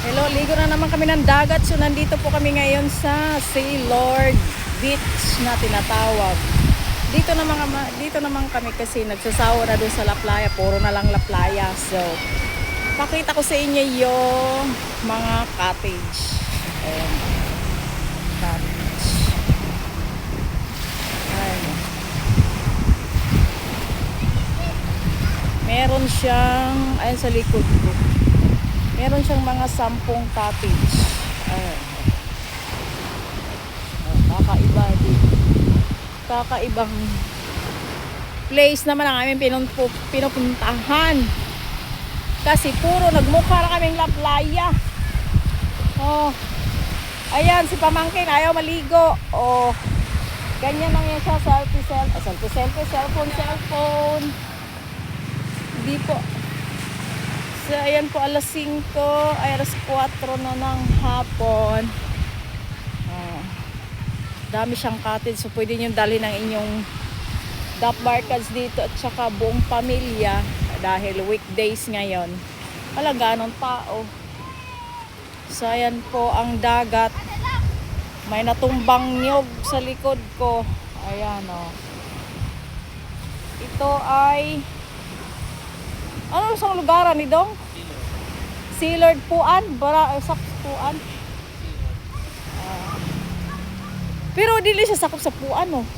Hello, ligo na naman kami ng dagat. So nandito po kami ngayon sa Sailord Beach na tinatawag. Dito naman kami kasi nagsasawa na doon sa La Playa. Puro na lang La Playa. So pakita ko sa inyo yung mga cottage. Ayan. Cottage. Ayan. Meron siyang, ayan sa likod ko. Meron siyang mga 10 cottage. Ayan. Kakaiba din. Kakaibang place naman ang aming pinupuntahan. Kasi puro nagmukha na kaming La Playa. Oh. Ayan, si pamangkin ayaw maligo. Oh. Ganyan lang yan siya. Cellphone. Hindi po. So, ayan po, alas 5, ay alas 4 na ng hapon. Dami siyang cottage. So, pwede nyo dalhin ang inyong duck barkads dito at saka buong pamilya. Dahil weekdays ngayon. Wala ganong tao. So, ayan po ang dagat. May natumbang niyog sa likod ko. Ayan, o. Ito ay... ano isang lugaran ni Dong? Sailord Puan? Puan? Pero dili siya sakop sa Puan, no?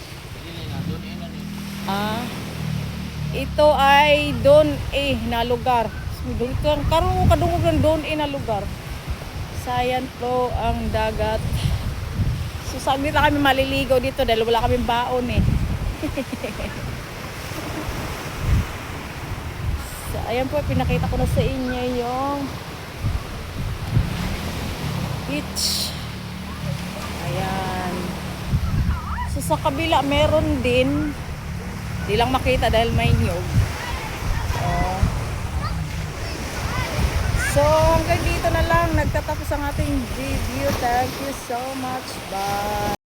Ito ay Don na lugar. Karon kadungog ng Don na lugar. Sayan po ang dagat. So saglit lang kami maliligo dito dahil wala kaming baon eh. So, ayan po, pinakita ko na sa inyo yung beach. Ayan. So, sa kabila, meron din. Di lang makita dahil may nyug. So, hanggang dito na lang. Nagtatapos ang ating video. Thank you so much. Bye.